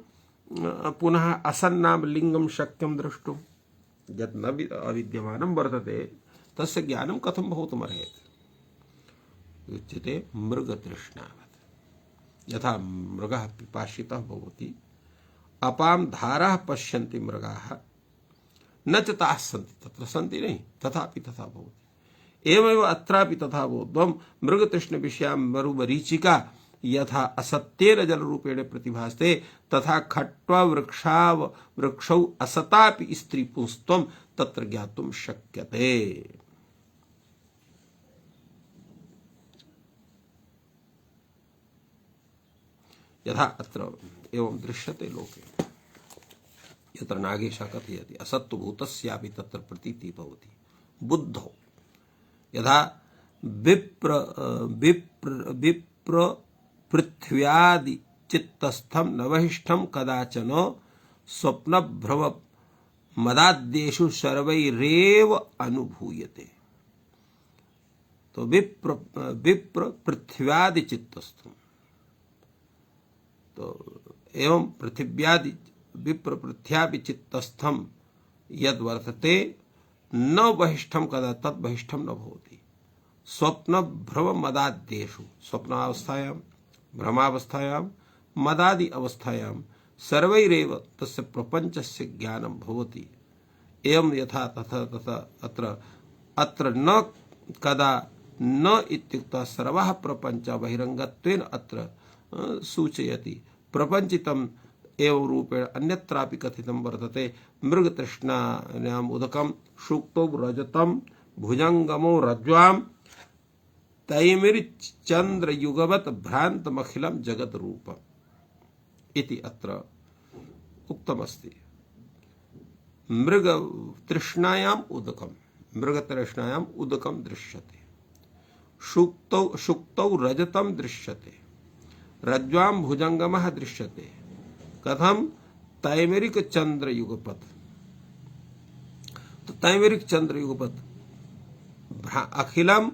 पुनः असन्नाम लिंगम शक्यं द्रष्टुं यत् न अविद्यमानं वर्तते तस्य ज्ञानं कथं भवितुमर्हति उच्यते मृगतृष्णावत् यथा मृगः पिपासितः भवति अपां धाराः पश्यन्ति मृगाः न च ताः सन्ति तत्र सन्ति नहीं तथापि तथा भवति एवमेव अत्रापि तथा भवद्वम् मृगतृष्ण विषयां मरुमरीचिका यथा असत्येन जलरूपेण प्रतिभासते तथा खट्वा वृक्षौ असतापि स्त्रीपुंस्त्वं तत्र ज्ञातुं शक्यते। यथा अत्र एवं दृश्यते लोके यत्र नागेशः कथयति असत्त्वभूतस्यापि तत्र प्रतीतिः भवति बुद्धौ यथा विप्र पृथ्व्यादि चित्तस्थं नवहिष्ठं कदाचन स्वप्नभ्रम मदाद्येषु सर्वैरेव अनुभूयते। तो विप्र पृथ्व्यादि चित्तस्थम तो एवं पृथिव्यादि विप्र पृथ्व्यादि चित्तस्थम यद वर्तते न बहिष्ठम कदा तद बहिष्ठम न भवति स्वप्न भ्रम मदाद्येषु स्वप्नावस्थायां भ्रमावस्थायां मदादि अवस्थायां सर्वैरेव तस्य प्रपंचस्य ज्ञानं भवति। एवं यथा तथा तथा अत्र न कदा न इत्युक्तः सर्वः प्रपंच बहिरंगत्वेन अत्र सूचयति प्रपंचितम् एवं रूपेण अन्यत्रापि कथितं वर्तते मृगतृष्णायाम् उदकं शुक्तौ रजतं भुजंगमो रज्ज्वां तैमिरचन्द्रयुगवत् भ्रान्तमखिलं जगत् रूपम् इति अत्र उक्तमस्ति। मृगतृष्णायाम् उदकं दृश्यते शुक्तौ रजतं दृश्यते रज्ज्वां भुजंगमः दृश्यते कथम तैमेरिक चंद्र युगपथ तो तैमेरिक चंद्र युगपथ अखिलम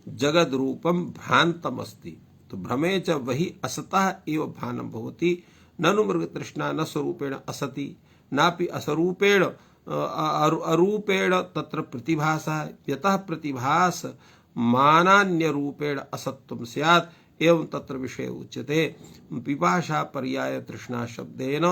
जगद रूपम भ्रांतम अस्ति तो भ्रमे च वही असतः एव भानं भवति ननु मृगतृष्णा न स्वरूपेण असति नापि असरूपेण अरूपेण तत्र प्रतिभासः यतः प्रतिभास मानान्य रूपेण असत्वं स्यात् एवं तत्र विषय उच्यते पिपाशा पर्याय तृष्णा शब्देन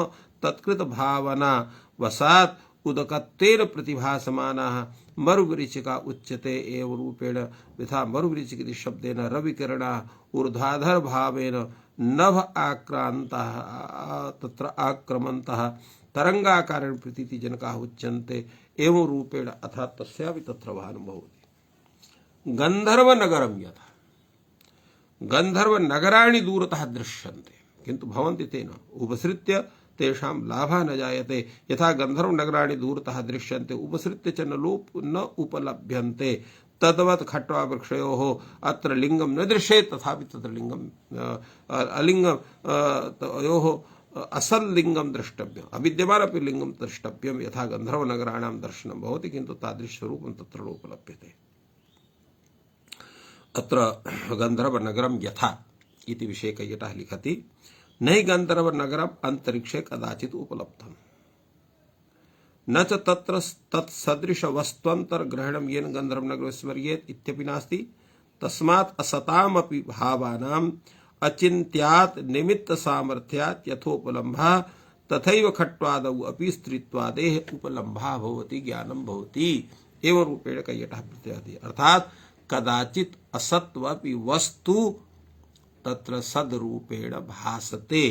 तत्कृत भावना वसात् उदकत्वेन प्रतिभासमानः मरुविरिचिका उच्यते एवं रूपेण यथा मरुविरिचिक इति शब्देन रविकिरणः ऊर्ध्वाधर भावेन नभ आक्रान्तः तत्र आक्रमन्तः तरंगाकारेण प्रतीतिजनकाः उच्यन्ते एवं रूपेण अर्थात् तस्यापि तत्र भानं भवति। गन्धर्वनगरं यथा गंधर्व नगराणि दूरतः दृश्यन्ते किंतु भवन्ति तेन उपसृत्य तेषां लाभः न जायते यथा गंधर्व नगराणि दूरतः दृश्यन्ते उपसृत्य च न उपलभ्यन्ते तद्वत् खट्वा वृक्षयोः अत्र लिंगं न दृश्येत् तथापि तत्र लिंगं अलिंगयोः असल्लिंगं द्रष्टव्यम् अविद्यमानमपि लिंगं द्रष्टव्यं यथा गंधर्व नगराणां दर्शनं भवति किंतु तादृशरूपं तत्र न उपलभ्यते। अत्र गंधर्वनगरं यथा इति विषये कैयटः लिखति नहि गंधर्वनगरम् अंतरिक्षे कदाचित् उपलब्धम् न च तत्र तत्सदृश वस्त्वंतर ग्रहणं येन गंधर्वनगरं स्मर्येत् इत्यपि नास्ति तस्मात् असतामपि भावानाम् अचिन्त्यात् निमित्त सामर्थ्यात् यथोपलम्भः तथैव खट्वादौ अपि स्त्रीत्वादेः उपलम्भः भवति ज्ञानं भवति एवं रूपेण कैयटः प्रत्ययति। अर्थात कदाचित् असत्वपि वस्तु तत्र सद्रूपेण भासते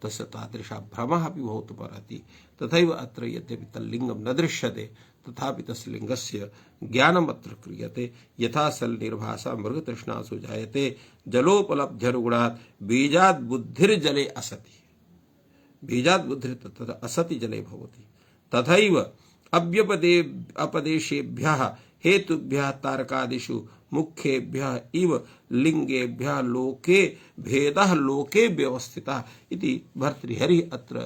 तस्य तादृशः भ्रमः अपि भवितुमर्हति। तथैव अत्र यद्यपि तल्लिङ्गं न दृश्यते तथापि तस्य लिङ्गस्य ज्ञानम् अत्र क्रियते। यथा सल्निर्भासा मृगतृष्णासु जायते जलोपलब्ध्यनुगुणात् बीजात् बुद्धिर्जले असति, बीजात् बुद्धिर् तत्र असति जले भवति। तथैव अव्यपदे अपदेशेभ्यः हेतुभ्यः तारकादिषु मुख्येभ्यः इव लिंगेभ्यः लोके भेदः लोके व्यवस्थितः इति भर्तृहरिः अत्र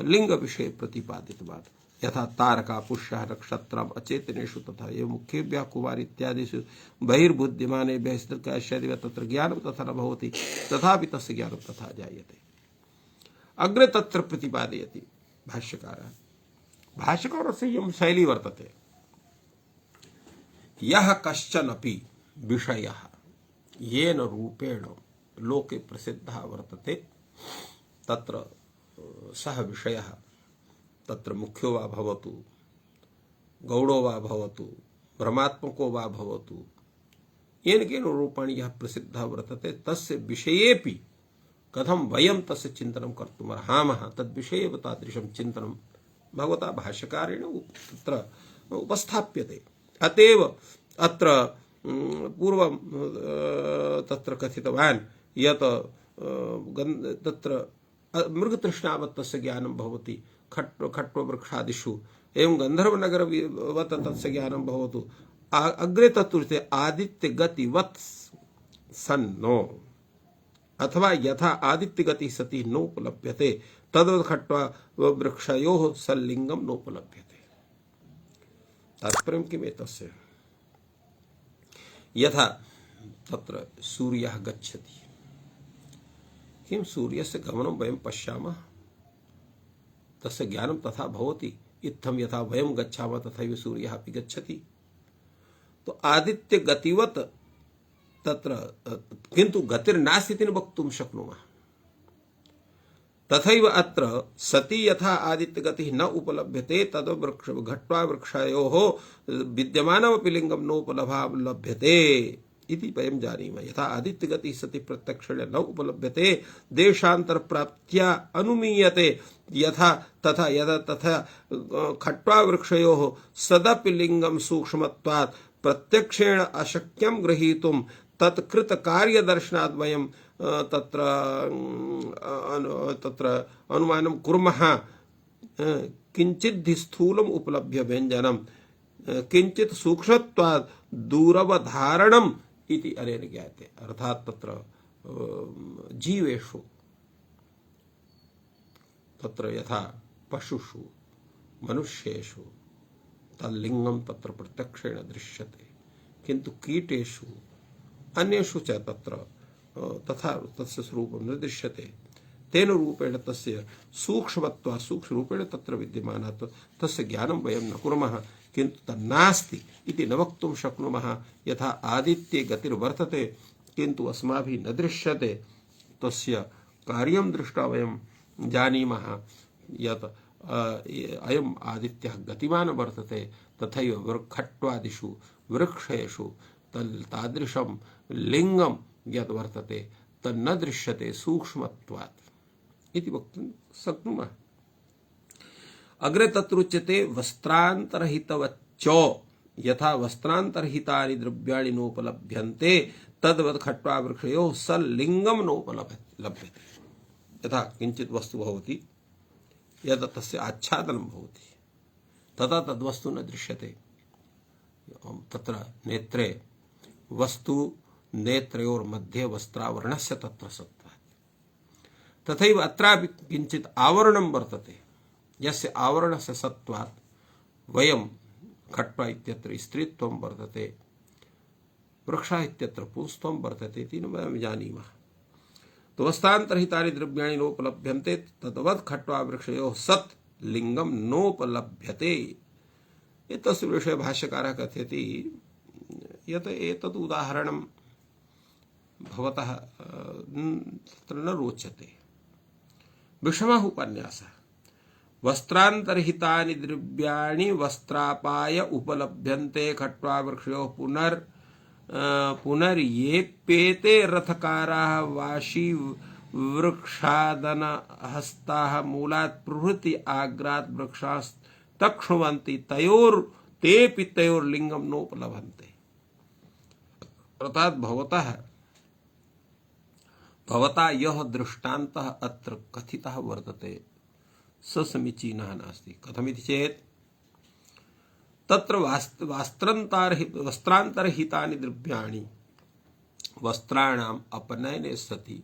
लिंग विषये प्रतिपादितवान्। यथा तारका पुष्यः नक्षत्रम् अचेतनेषु तथा एव मुख्येभ्यः कुमार इत्यादिषु बहिर्बुद्धिमानेभ्यः स्त्रीकाश्यादिभ्यः तत्र ज्ञानं तथा न भवति तथापि तस्य ज्ञानं तथा जायते। अग्रे तत्र प्रतिपादयति भाष्यकारः। भाष्यकारस्य इयं शैली वर्तते, यः कश्चनपि विषयः येन रूपेण लोके प्रसिद्धः वर्तते तत्र सः विषयः तत्र मुख्यो वा भवतु गौड़ो वा भवतु भ्रमात्मको वा भवतु येन केन रूपेण यः प्रसिद्धः वर्तते तस्य विषयेपि कथं वयं तस्य चिन्तनं कर्तुमर्हामः तद्विषये तादृशं चिन्तनं भगवता भाष्यकारेण तत्र उपस्थाप्यते। अतएव अत्र पूर्वं तत्र कथितवान् यत् तत्र मृगतृष्णावत् तस्य ज्ञानं भवति खट्ववृक्षादिषु एवं गन्धर्वनगरवत् तस्य ज्ञानं भवतु। अग्रे तत्तुर्ते आदित्यगतिवत् सन्नो अथवा यथा आदित्यगति सति नोपलभ्यते तद्वत् खट्ववृक्षयोः सल्लिंगं नोपलभ्यते। तात्पर्यं किम् एतस्य? यथा तत्र सूर्यः गच्छति, किं सूर्यस्य गमनं वयं पश्यामः तस्य ज्ञानं तथा भवति। इत्थं यथा वयं गच्छामः तथैव सूर्यः अपि गच्छति। तो आदित्य गतिवत् तत्र किन्तु गतिर्नास्ति इति न वक्तुं शक्नुमः। तथैव अत्र सति यथा आदित्य गतिः न उपलभ्यते तद् वृक्ष घट्वा वृक्षयोः विद्यमानमपि लिङ्गं नोपलभ्यते इति वयं जानीमः। यथा आदित्य गतिः सति प्रत्यक्षेण न उपलभ्यते देशान्तर प्राप्त्या अनुमीयते यथा तथा यदा तथा खट्वा वृक्षयोः सदपि लिङ्गं सूक्ष्मत्वात् प्रत्यक्षेण अशक्यं ग्रहीतुं तत्कृत कार्य दर्शनात् वयं तत्र अनुमानं कुर्मः। किंचित् स्थूलम् उपलभ्य व्यञ्जनं किंचित् सूक्ष्मत्वात् दूरवधारणम् इति अनेन ज्ञायते। अर्थात् तत्र जीवेषु तत्र यथा पशुषु मनुष्येषु तल्लिङ्गं तत्र प्रत्यक्षेण दृश्यते किन्तु कीटेषु अन्येषु च तत्र तथा तस्य स्वरूपं न दृश्यते। तेन रूपेण तस्य सूक्ष्मत्वात् सूक्ष्मरूपेण तत्र विद्यमानात् तस्य ज्ञानं वयं न कुर्मः किन्तु तन्नास्ति इति न वक्तुं शक्नुमः। यथा आदित्ये गतिर्वर्तते किन्तु अस्माभिः न दृश्यते तस्य कार्यं दृष्ट्वा वयं जानीमः यत् अयम् आदित्यः गतिमान् वर्तते। तथैव खट्वादिषु वृक्षेषु तादृशं लिङ्गं यद् वर्तते तन्न दृश्यते सूक्ष्मत्वात् इति वक्तुं शक्नुमः। अग्रे तत्रुच्यते वस्त्रान्तरहितवच्च यथा वस्त्रान्तरहितानि द्रव्याणि नोपलभ्यन्ते तद्वत् खट्वा वृक्षयोः सल्लिङ्गं नोपलभ्यते। यथा किञ्चित् वस्तु भवति यदा तस्य आच्छादनं भवति तदा तद्वस्तु न दृश्यते। तत्र नेत्रे वस्तु नेत्रयोर्मध्ये वस्त्रावरणस्य तत्र सत्त्वात् तथैव अत्रापि किञ्चित् आवरणं वर्तते यस्य आवरणस्य सत्त्वात् वयं खट्वा इत्यत्र स्त्रीत्वं वर्तते वृक्षः इत्यत्र पुंस्त्वं वर्तते इति वयं जानीमः। तो वस्त्रान्तरहितानि द्रव्याणि नोपलभ्यन्ते तद्वत् खट्वा वृक्षयोः सत् लिङ्गं नोपलभ्यते। एतस्य विषये भाष्यकारः कथयति यत् एतत् उदाहरणं भवतः तत्र न रोचते। विषमः उपन्यासः। वस्त्रान्तर्हितानि द्रव्याणि वस्त्रापाय उपलभ्यन्ते खट्वा वृक्षयोः पुनर्येप्येते रथकाराः वाशी वृक्षादनहस्ताः मूलात् प्रभृति आग्रात् वृक्षास्तक्ष्णुवन्ति तेऽपि तयोर्लिङ्गं नोपलभन्ते। अर्थात भवता यः दृष्टान्तः अत्र कथितः वर्तते स समीचीनः नास्ति। कथमिति चेत् तत्र वस्त्रान्तर्हितानि द्रव्याणि वस्त्राणाम् अपनयने सति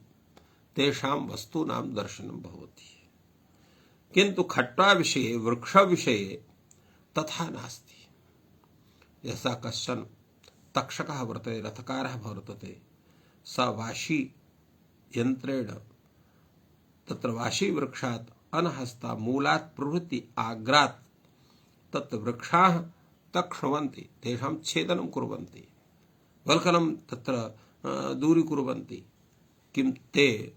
तेषां वस्तूनां दर्शनं भवति, किन्तु खट्वा विषये वृक्ष विषये तथा नास्ति। यथा कश्चन तक्षकः वर्तते, रथकारः वर्तते, स वाशी यन्त्रेण तत्र वाशी वृक्षात् अनहस्ता मूलात् प्रभृति आग्रात् तत् वृक्षाः तक्ष्णवन्ति, तेषां छेदनं कुर्वन्ति, वल्कलं तत्र दूरीकुर्वन्ति। किं ते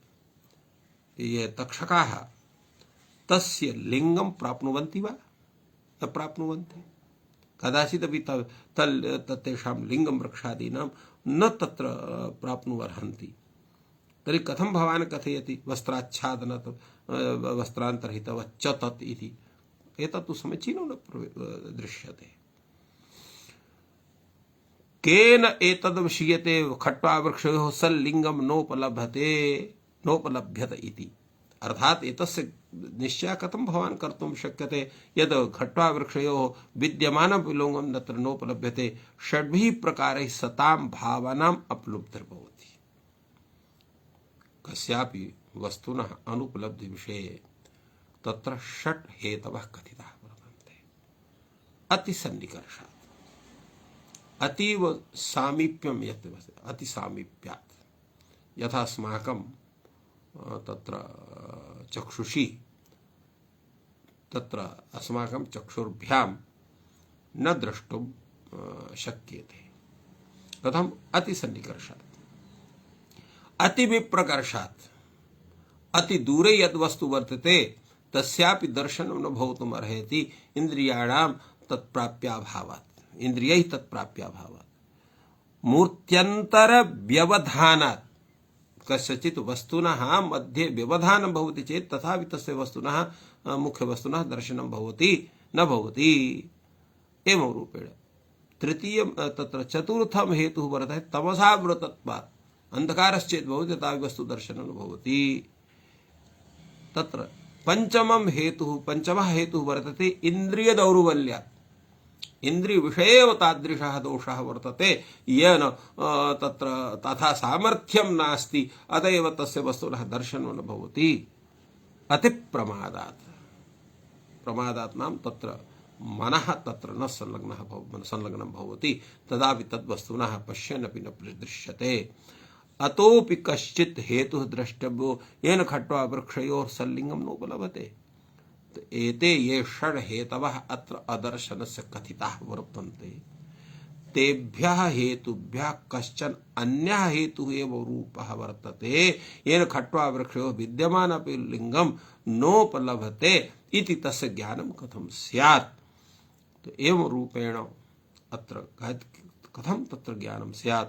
ये तक्षकाः तस्य लिङ्गं प्राप्नुवन्ति वा? न प्राप्नुवन्ति। कदाचिदपि तेषां लिङ्गं वृक्षादीनां न तत्र प्राप्नुवर्हन्ति। तर्हि कथं भवान् कथयति वस्त्राच्छादनत् वस्त्रान्तर्हितवच्च तत् इति? एतत्तु समीचीनं न दृश्यते। केन एतद्विषीयते खट्वा वृक्षयोः सल्लिङ्गं नोपलभ्यत इति। अर्थात एतस्य निश्चयः कथं भवान् कर्तुं शक्यते यद् खट्वा वृक्षयोः विद्यमानं लिङ्गं तत्र नोपलभ्यते? षड्भिः प्रकारैः सतां भावनाम् अपलुब्धिर्भवति। कस्यापि वस्तुनः अनुपलब्धि विषये तत्र षट् हेतवः कथिताः वर्तन्ते। अतिसन्निकर्षात्, अतीव सामीप्यं यत् अतिसामीप्यात्, यथा अस्माकं तत्र चक्षुषी तत्र अस्माकं चक्षुर्भ्यां न द्रष्टुं शक्यते। कथम्? अतिसन्निकर्षात्। अतिविप्रकर्षात्, अति दूरे यद् वस्तु वर्तते तस्यापि दर्शनं न भवितुम् अर्हति इन्द्रियाणां तत्प्राप्याभावात्, इन्द्रियैः तत्प्राप्याभावात्। मूर्त्यन्तरव्यवधानात्, कस्यचित् वस्तुनः मध्ये व्यवधानं भवति चेत् तथापि तस्य वस्तुनः मुख्यवस्तुनः दर्शनं भवति न भवति। एवं रूपेण तृतीयं तत्र चतुर्थं हेतुः वर्तते तमसावृतत्वात्। अंधकारश्चेत् भवति तथापि वस्तु दर्शनं न भवति। तत्र पंचमः हेतुः वर्तते इन्द्रिय दौर्बल्यात्। इंद्रिय विषये एव तादृशः दोषः वर्तते येन तत्र तथा सामर्थ्यं नास्ति, अत एव तस्य वस्तुनः दर्शनं न भवति। प्रमादात् नाम तत्र मनः तत्र न संलग्नं भवति, तदापि तद्वस्तुनः पश्यन्नपि न दृश्यते। अतोपि कश्चित् हेतुः द्रष्टव्यो येन खट्वा वृक्षयोः सल्लिङ्गं नोपलभते। एते ये षड् हेतवः अत्र अदर्शनस्य कथिताः वर्तन्ते, तेभ्यः हेतुभ्यः कश्चन अन्यः हेतुः एव रूपः वर्तते येन खट्वा वृक्षयोः विद्यमानमपि लिङ्गं नोपलभते इति तस्य ज्ञानं कथं स्यात्? तो एवं रूपेण अत्र कथं तत्र ज्ञानं स्यात्?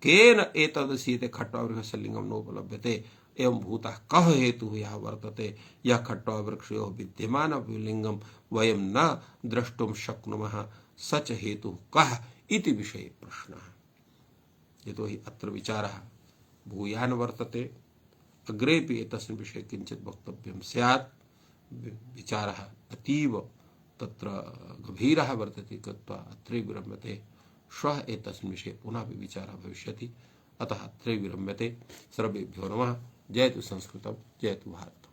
केन एतदसीते खट्वा वृक्षस्य लिङ्गं नोपलभ्यते? एवं भूतः कः हेतुः यः वर्तते यः खट्वा वृक्षयोः विद्यमानमपि लिङ्गं वयं न द्रष्टुं शक्नुमः, स च हेतुः कः इति विषये प्रश्नः। यतोहि अत्र विचारः भूयान् वर्तते, अग्रेपि एतस्मिन् विषये किञ्चित् वक्तव्यं स्यात्। विचारः अतीव तत्र गभीरः वर्तते, कृत्वा अत्रै विरम्यते। श्वः एतस्मिन् विषये पुनः विचारः भविष्यति, अतः अत्रै विरम्यते। सर्वेभ्यो नमः। जयतु संस्कृतं, जयतु भारतम्।